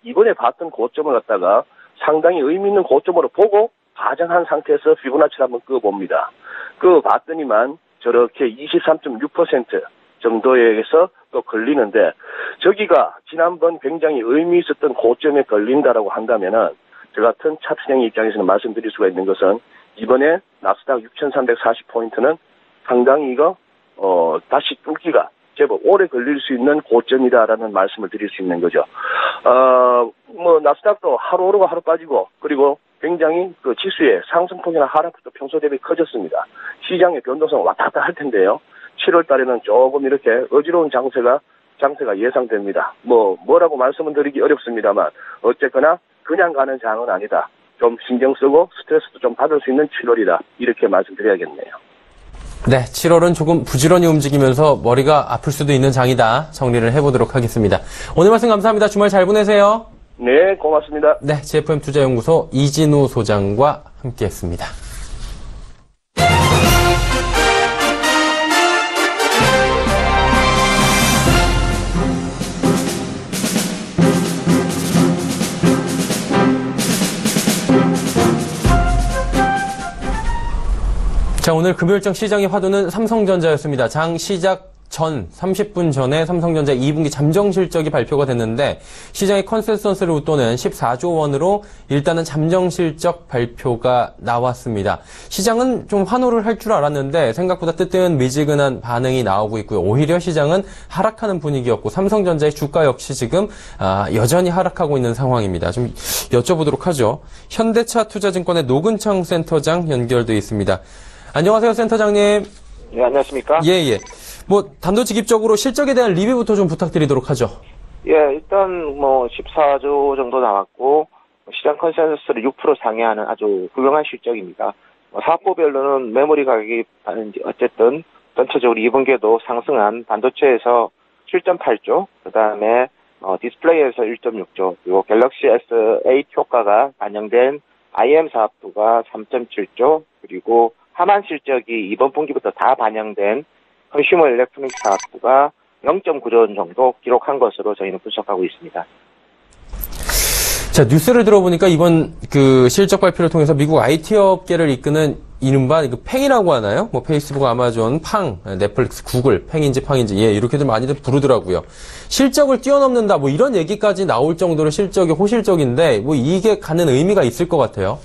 이번에 봤던 고점을 갖다가 상당히 의미 있는 고점으로 보고 가정한 상태에서 피보나치를 한번 끄어봅니다. 봤더니만 저렇게 23.6% 정도에서 또 걸리는데 저기가 지난번 굉장히 의미 있었던 고점에 걸린다라고 한다면은 저 같은 차트장의 입장에서는 말씀드릴 수가 있는 것은 이번에 나스닥 6,340포인트는 상당히 이거 다시 뚫기가 제법 오래 걸릴 수 있는 고점이다라는 말씀을 드릴 수 있는 거죠. 나스닥도 하루 오르고 하루 빠지고 그리고 굉장히 지수의 상승폭이나 하락폭도 평소 대비 커졌습니다. 시장의 변동성 왔다 갔다 할 텐데요. 7월 달에는 조금 이렇게 어지러운 장세가 예상됩니다. 뭐라고 말씀은 드리기 어렵습니다만 어쨌거나 그냥 가는 장은 아니다. 좀 신경 쓰고 스트레스도 좀 받을 수 있는 7월이다. 이렇게 말씀드려야겠네요. 네, 7월은 조금 부지런히 움직이면서 머리가 아플 수도 있는 장이다. 정리를 해보도록 하겠습니다. 오늘 말씀 감사합니다. 주말 잘 보내세요. 네, 고맙습니다. 네, GFM 투자연구소 이진우 소장과 함께했습니다. 자, 오늘 금요일장 시장의 화두는 삼성전자였습니다. 장 시작 전 30분 전에 삼성전자 2분기 잠정 실적이 발표가 됐는데 시장의 컨센서스를 웃도는 14조 원으로 일단은 잠정 실적 발표가 나왔습니다. 시장은 좀 환호를 할 줄 알았는데 생각보다 뜨뜻미지근한 반응이 나오고 있고요. 오히려 시장은 하락하는 분위기였고 삼성전자의 주가 역시 지금 여전히 하락하고 있는 상황입니다. 좀 여쭤보도록 하죠. 현대차 투자증권의 노근창 센터장 연결돼 있습니다. 안녕하세요, 센터장님. 네, 안녕하십니까? 예. 단도직입적으로 실적에 대한 리뷰부터 좀 부탁드리도록 하죠. 예, 일단 14조 정도 나왔고 시장 컨센서스를 6% 상회하는 아주 훌륭한 실적입니다. 사업부별로는 메모리 가격이 어쨌든 전체적으로 2분기에도 상승한 반도체에서 7.8조, 그 다음에 디스플레이에서 1.6조, 그리고 갤럭시 S8 효과가 반영된 IM 사업부가 3.7조, 그리고 하만 실적이 이번 분기부터 다 반영된 컨슈머 일렉트로닉 사업부가 0.9조 원 정도 기록한 것으로 저희는 분석하고 있습니다. 자, 뉴스를 들어보니까 이번 그 실적 발표를 통해서 미국 IT 업계를 이끄는 이른바 그 팽이라고 하나요? 뭐 페이스북, 아마존, 팡, 넷플릭스, 구글, 팽인지 팡인지 예, 이렇게들 많이들 부르더라고요. 실적을 뛰어넘는다 뭐 이런 얘기까지 나올 정도로 실적이 호실적인데 뭐 이게 갖는 의미가 있을 것 같아요.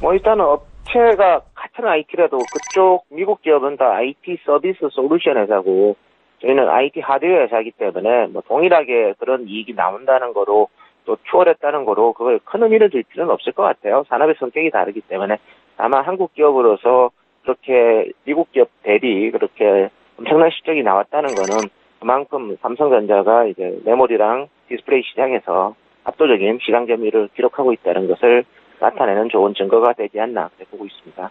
뭐 일단은 업체가 같은 IT라도 그쪽 미국 기업은 다 IT 서비스 솔루션 회사고 저희는 IT 하드웨어 회사이기 때문에 뭐 동일하게 그런 이익이 나온다는 거로 또 추월했다는 거로 그걸 큰 의미를 둘 필요는 없을 것 같아요. 산업의 성격이 다르기 때문에 다만 한국 기업으로서 그렇게 미국 기업 대비 그렇게 엄청난 실적이 나왔다는 거는 그만큼 삼성전자가 이제 메모리랑 디스플레이 시장에서 압도적인 시장 점유율을 기록하고 있다는 것을 나타내는 좋은 증거가 되지 않나 그렇게 보고 있습니다.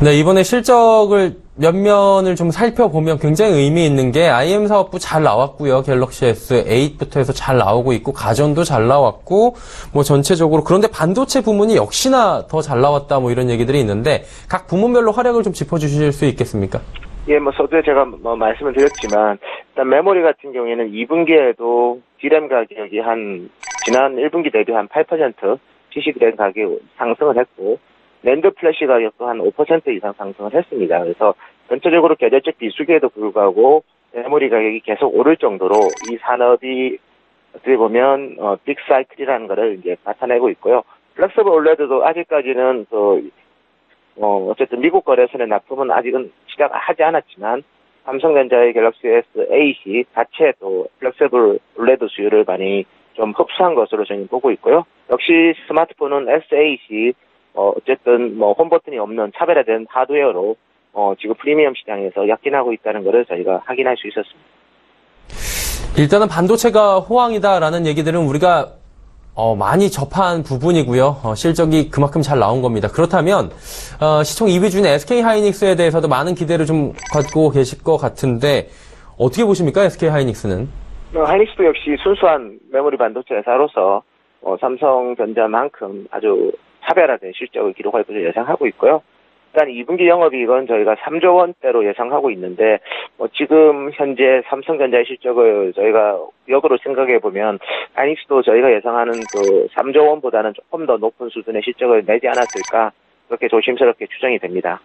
네, 이번에 실적을 몇 면을 좀 살펴보면 굉장히 의미 있는 게 IM 사업부 잘 나왔고요. 갤럭시 S8부터 해서 잘 나오고 있고 가전도 잘 나왔고 뭐 전체적으로 그런데 반도체 부문이 역시나 더 잘 나왔다 뭐 이런 얘기들이 있는데 각 부문별로 활약을 좀 짚어주실 수 있겠습니까? 예, 뭐 서두에 제가 말씀을 드렸지만 일단 메모리 같은 경우에는 2분기에도 DRAM 가격이 지난 1분기 대비 한 8% PC DRAM 가격이 상승을 했고 낸드 플래시 가격도 한 5% 이상 상승을 했습니다. 그래서 전체적으로 계절적 비수기에도 불구하고 메모리 가격이 계속 오를 정도로 이 산업이 어떻게 보면 빅 사이클이라는 것을 이제 나타내고 있고요. 플렉서블 올레드도 아직까지는 어쨌든 미국 거래선의 납품은 아직은 시작하지 않았지만 삼성전자의 갤럭시 S8이 자체 또 플렉서블 올레드 수요를 많이 좀 흡수한 것으로 저희는 보고 있고요. 역시 스마트폰은 S8이 어쨌든 홈 버튼이 없는 차별화된 하드웨어로 지금 프리미엄 시장에서 약진하고 있다는 것을 저희가 확인할 수 있었습니다. 일단은 반도체가 호황이다라는 얘기들은 우리가 많이 접한 부분이고요. 실적이 그만큼 잘 나온 겁니다. 그렇다면 시총 2위 중인 SK 하이닉스에 대해서도 많은 기대를 좀 갖고 계실 것 같은데 어떻게 보십니까? SK 하이닉스는? 하이닉스도 역시 순수한 메모리 반도체 회사로서 삼성전자만큼 아주 차별화된 실적을 기록할 것을 예상하고 있고요. 일단 2분기 영업이익은 저희가 3조 원대로 예상하고 있는데 지금 현재 삼성전자의 실적을 저희가 역으로 생각해 보면 하이닉스도 저희가 예상하는 그 3조 원보다는 조금 더 높은 수준의 실적을 내지 않았을까 그렇게 조심스럽게 추정이 됩니다.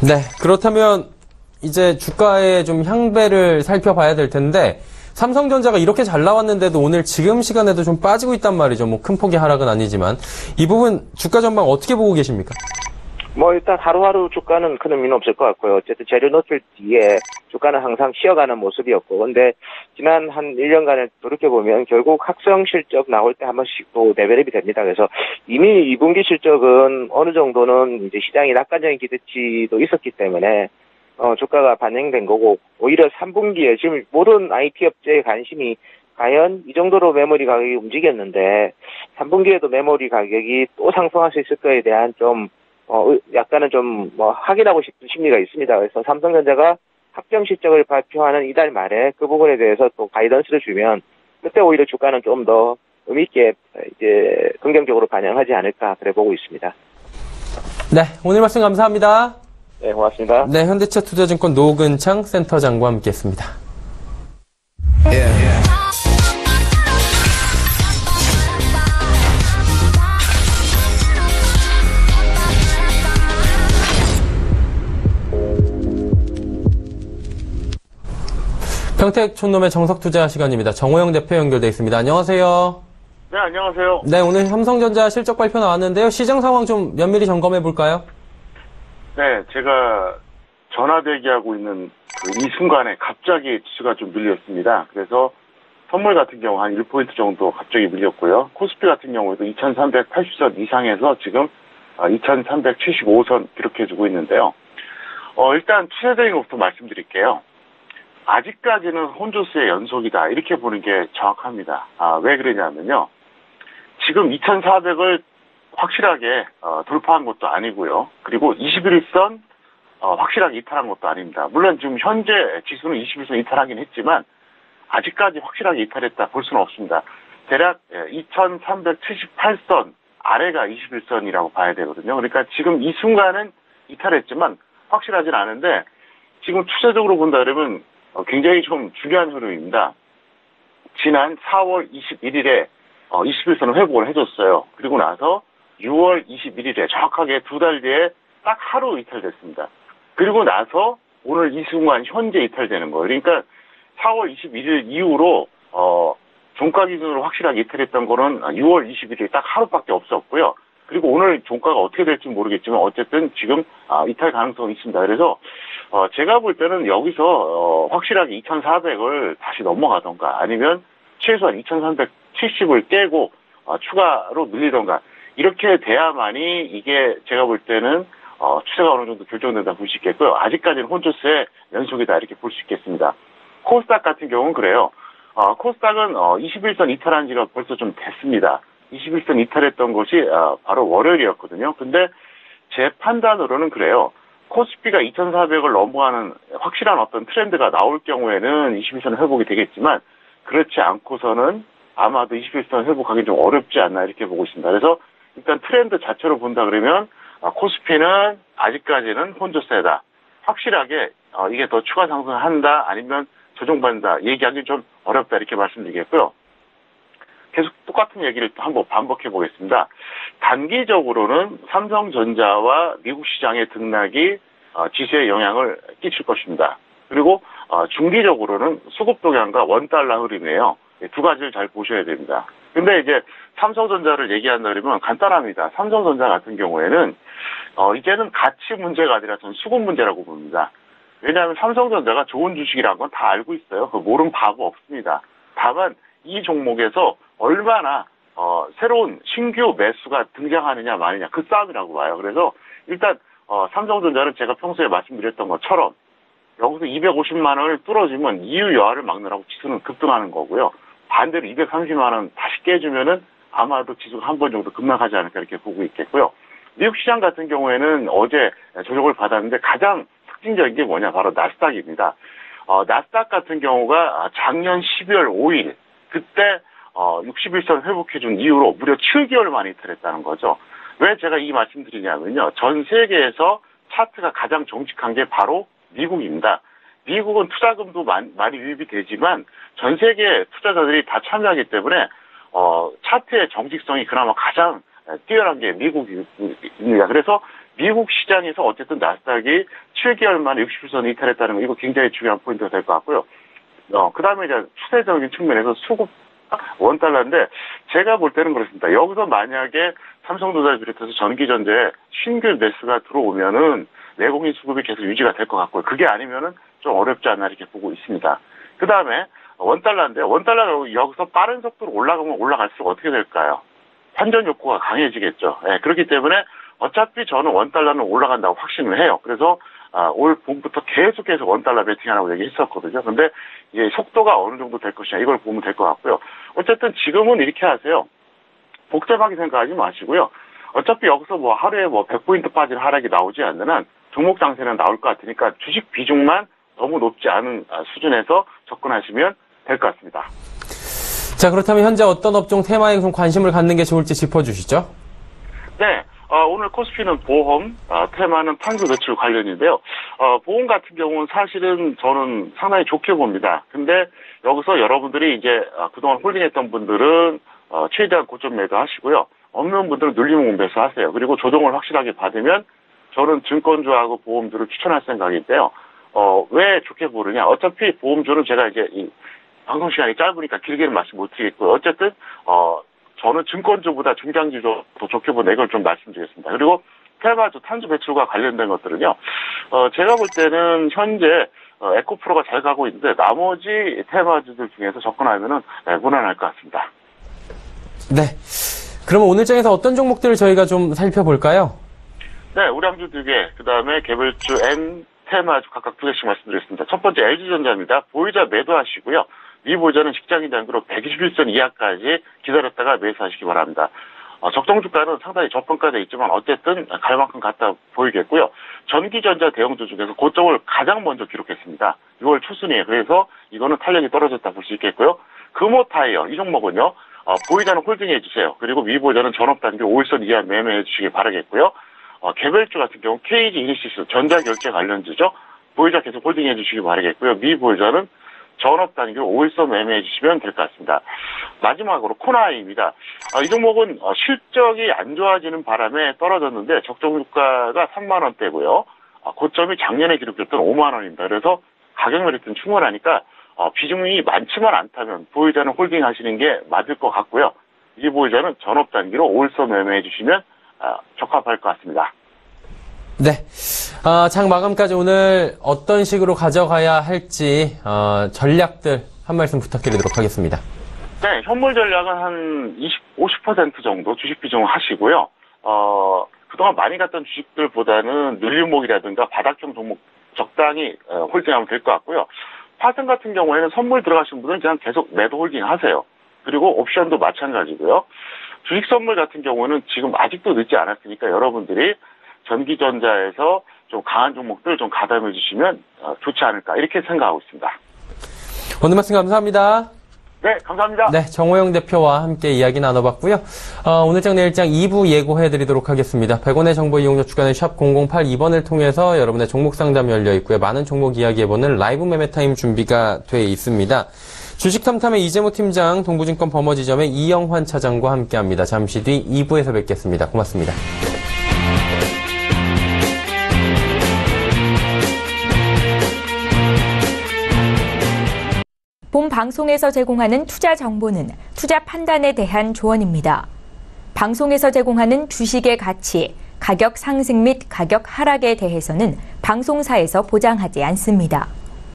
네, 그렇다면 이제 주가의 좀 향배를 살펴봐야 될 텐데 삼성전자가 이렇게 잘 나왔는데도 오늘 지금 시간에도 좀 빠지고 있단 말이죠. 뭐 큰 폭의 하락은 아니지만 이 부분 주가 전망 어떻게 보고 계십니까? 일단 하루하루 주가는 큰 의미는 없을 것 같고요. 어쨌든 재료 노출 뒤에 주가는 항상 쉬어가는 모습이었고 근데 지난 한 1년간을 돌이켜보면 결국 학성 실적 나올 때 한 번씩 또 레벨업이 됩니다. 그래서 이미 2분기 실적은 어느 정도는 이제 시장이 낙관적인 기대치도 있었기 때문에 주가가 반영된 거고 오히려 3분기에 지금 모든 IT 업체의 관심이 과연 이 정도로 메모리 가격이 움직였는데 3분기에도 메모리 가격이 또 상승할 수 있을 거에 대한 좀 약간은 좀 확인하고 싶은 심리가 있습니다. 그래서 삼성전자가 합정 실적을 발표하는 이달 말에 그 부분에 대해서 또 가이던스를 주면 그때 오히려 주가는 좀 더 의미 있게 이제 긍정적으로 반영하지 않을까 그래 보고 있습니다. 네, 오늘 말씀 감사합니다. 네, 고맙습니다. 네, 현대차투자증권 노근창 센터장과 함께했습니다. 평택 촌놈의 정석투자 시간입니다. 정호영 대표 연결돼 있습니다. 안녕하세요. 네, 안녕하세요. 네, 오늘 삼성전자 실적 발표 나왔는데요. 시장 상황 좀 면밀히 점검해 볼까요? 네, 제가 전화 대기하고 있는 이 순간에 갑자기 지수가 좀 밀렸습니다. 그래서 선물 같은 경우 한 1포인트 정도 갑자기 밀렸고요. 코스피 같은 경우에도 2380선 이상에서 지금 2375선 기록해주고 있는데요. 일단 추세적인 것부터 말씀드릴게요. 아직까지는 혼조수의 연속이다. 이렇게 보는 게 정확합니다. 왜 그러냐면요. 지금 2400을 확실하게 돌파한 것도 아니고요. 그리고 21선 확실하게 이탈한 것도 아닙니다. 물론 지금 현재 지수는 21선 이탈하긴 했지만 아직까지 확실하게 이탈했다 볼 수는 없습니다. 대략 2378선 아래가 21선이라고 봐야 되거든요. 그러니까 지금 이 순간은 이탈했지만 확실하진 않은데 지금 추세적으로 본다 그러면 굉장히 좀 중요한 흐름입니다. 지난 4월 21일에 21선을 회복을 해줬어요. 그리고 나서 6월 21일에 정확하게 2달 뒤에 딱 하루 이탈됐습니다. 그리고 나서 오늘 이 순간 현재 이탈되는 거예요. 그러니까 4월 21일 이후로 종가 기준으로 확실하게 이탈했던 거는 6월 21일 딱 하루밖에 없었고요. 그리고 오늘 종가가 어떻게 될지 모르겠지만 어쨌든 지금 이탈 가능성이 있습니다. 그래서 제가 볼 때는 여기서 확실하게 2,400을 다시 넘어가던가 아니면 최소한 2,370을 깨고 추가로 늘리던가 이렇게 돼야만이 이게 제가 볼 때는 추세가 어느 정도 결정된다 볼 수 있겠고요. 아직까지는 혼조세 연속이다 이렇게 볼 수 있겠습니다. 코스닥 같은 경우는 그래요. 코스닥은 21선 이탈한 지가 벌써 좀 됐습니다. 21선 이탈했던 것이 바로 월요일이었거든요. 근데 제 판단으로는 그래요. 코스피가 2,400을 넘어가는 확실한 어떤 트렌드가 나올 경우에는 21선 회복이 되겠지만 그렇지 않고서는 아마도 21선 회복하기 좀 어렵지 않나 이렇게 보고 있습니다. 그래서 일단 트렌드 자체로 본다 그러면 코스피는 아직까지는 혼조세다. 확실하게 이게 더 추가 상승한다 아니면 조정받는다 얘기하기 좀 어렵다 이렇게 말씀드리겠고요. 계속 똑같은 얘기를 또 한번 반복해 보겠습니다. 단기적으로는 삼성전자와 미국 시장의 등락이 지수에 영향을 끼칠 것입니다. 그리고 중기적으로는 수급 동향과 원달러 흐름이에요. 두 가지를 잘 보셔야 됩니다. 근데 이제 삼성전자를 얘기한다 그러면 간단합니다. 삼성전자 같은 경우에는 이제는 가치 문제가 아니라 전 수급 문제라고 봅니다. 왜냐하면 삼성전자가 좋은 주식이라는 건 다 알고 있어요. 모르는 바보 없습니다. 다만 이 종목에서 얼마나 새로운 신규 매수가 등장하느냐 마느냐 그 싸움이라고 봐요. 그래서 일단 삼성전자는 제가 평소에 말씀드렸던 것처럼 여기서 250만 원을 뚫어주면 이유 여하를 막느라고 지수는 급등하는 거고요. 반대로 230만 원 다시 깨주면은 아마도 지수가 한 번 정도 급락하지 않을까 이렇게 보고 있겠고요. 미국 시장 같은 경우에는 어제 조정을 받았는데 가장 특징적인 게 뭐냐 바로 나스닥입니다. 나스닥 같은 경우가 작년 12월 5일 그때 61선 회복해준 이후로 무려 7개월 만에 이탈했다는 거죠. 왜 제가 이 말씀드리냐면요. 전 세계에서 차트가 가장 정직한 게 바로 미국입니다. 미국은 투자금도 많이 유입이 되지만 전 세계 투자자들이 다 참여하기 때문에 차트의 정직성이 그나마 가장 뛰어난 게 미국입니다. 그래서 미국 시장에서 어쨌든 나스닥이 7개월 만에 60선 이탈했다는 거 이거 굉장히 중요한 포인트가 될 것 같고요. 그 다음에 이제 추세적인 측면에서 수급 원달러인데 제가 볼 때는 그렇습니다. 여기서 만약에 삼성전자를 비롯해서 전기전자에 신규 매수가 들어오면은 내공인 수급이 계속 유지가 될 것 같고요. 그게 아니면은 좀 어렵지 않나 이렇게 보고 있습니다. 그 다음에 원달러인데 원달러가 여기서 빠른 속도로 올라가면 올라갈수록 어떻게 될까요? 환전 욕구가 강해지겠죠. 네, 그렇기 때문에 어차피 저는 원달러는 올라간다고 확신을 해요. 그래서 올 봄부터 계속해서 원달러 베팅하라고 얘기했었거든요. 근데 이게 속도가 어느 정도 될 것이냐 이걸 보면 될 것 같고요. 어쨌든 지금은 이렇게 하세요. 복잡하게 생각하지 마시고요. 어차피 여기서 뭐 하루에 뭐 100포인트 빠진 하락이 나오지 않는 한 종목 장세는 나올 것 같으니까 주식 비중만 너무 높지 않은 수준에서 접근하시면 될 것 같습니다. 자, 그렇다면 현재 어떤 업종 테마에 좀 관심을 갖는 게 좋을지 짚어주시죠. 네. 오늘 코스피는 보험, 테마는 탄소 배출 관련인데요. 보험 같은 경우는 사실은 저는 상당히 좋게 봅니다. 근데 여기서 여러분들이 이제 그동안 홀딩했던 분들은 최대한 고점 매도하시고요. 없는 분들은 눌림목 매수하세요. 그리고 조정을 확실하게 받으면 저는 증권주하고 보험주를 추천할 생각인데요. 왜 좋게 보느냐. 어차피 보험주는 제가 이제 이 방송 시간이 짧으니까 길게는 말씀 못 드리겠고요. 어쨌든, 저는 증권주보다 중장기주 더 좋게 보는 이걸 좀 말씀드리겠습니다. 그리고 테마주 탄소 배출과 관련된 것들은요. 제가 볼 때는 현재 에코프로가 잘 가고 있는데 나머지 테마주들 중에서 접근하면은 무난할 것 같습니다. 네. 그러면 오늘 장에서 어떤 종목들을 저희가 좀 살펴볼까요? 네, 우량주 2개, 그 다음에 개별주 N 테마주 각각 2개씩 말씀드리겠습니다. 첫 번째 LG전자입니다. 보유자 매도하시고요. 미보유자는 직장인 잔고로 121선 이하까지 기다렸다가 매수하시기 바랍니다. 적정 주가는 상당히 저평가되어 있지만 어쨌든 갈 만큼 갔다 보이겠고요. 전기전자 대형주 중에서 고점을 가장 먼저 기록했습니다. 6월 초순이에요. 그래서 이거는 탄력이 떨어졌다 볼 수 있겠고요. 금호타이어 이 종목은요. 보유자는 홀딩해 주세요. 그리고 미보유자는 전업단기 5일선 이하 매매해 주시기 바라겠고요. 개별주 같은 경우 KG 이니시스 전자결제 관련주죠. 보유자 계속 홀딩해 주시기 바라겠고요. 미보유자는 전업 단위로 5일선 매매해 주시면 될 것 같습니다. 마지막으로 코나이입니다. 이 종목은 실적이 안 좋아지는 바람에 떨어졌는데 적정 주가가 3만 원대고요. 고점이 작년에 기록됐던 5만 원입니다. 그래서 가격 메리트는 충분하니까 비중이 많지만 않다면 보유자는 홀딩 하시는 게 맞을 것 같고요. 이 보유자는 전업 단기로 5일선 매매해 주시면 적합할 것 같습니다. 네. 장 마감까지 오늘 어떤 식으로 가져가야 할지 전략들 한 말씀 부탁드리도록 하겠습니다. 네, 현물 전략은 한 50% 정도 주식 비중을 하시고요. 그동안 많이 갔던 주식들보다는 늘림목이라든가 바닥형 종목 적당히 홀딩하면 될 것 같고요. 파생 같은 경우에는 선물 들어가신 분들은 그냥 계속 매도 홀딩 하세요. 그리고 옵션도 마찬가지고요. 주식 선물 같은 경우는 지금 아직도 늦지 않았으니까 여러분들이 전기전자에서 좀 강한 종목들 좀 가담해 주시면 좋지 않을까 이렇게 생각하고 있습니다. 오늘 말씀 감사합니다. 네, 감사합니다. 네, 정호영 대표와 함께 이야기 나눠봤고요. 오늘장 내일장 2부 예고해드리도록 하겠습니다. 100원의 정보 이용료 주간은 샵 0082번을 통해서 여러분의 종목 상담이 열려 있고요. 많은 종목 이야기해보는 라이브 매매 타임 준비가 돼 있습니다. 주식 탐탐의 이재모 팀장, 동부증권 버머지점의 이영환 차장과 함께합니다. 잠시 뒤 2부에서 뵙겠습니다. 고맙습니다. 본 방송에서 제공하는 투자 정보는 투자 판단에 대한 조언입니다. 방송에서 제공하는 주식의 가치, 가격 상승 및 가격 하락에 대해서는 방송사에서 보장하지 않습니다.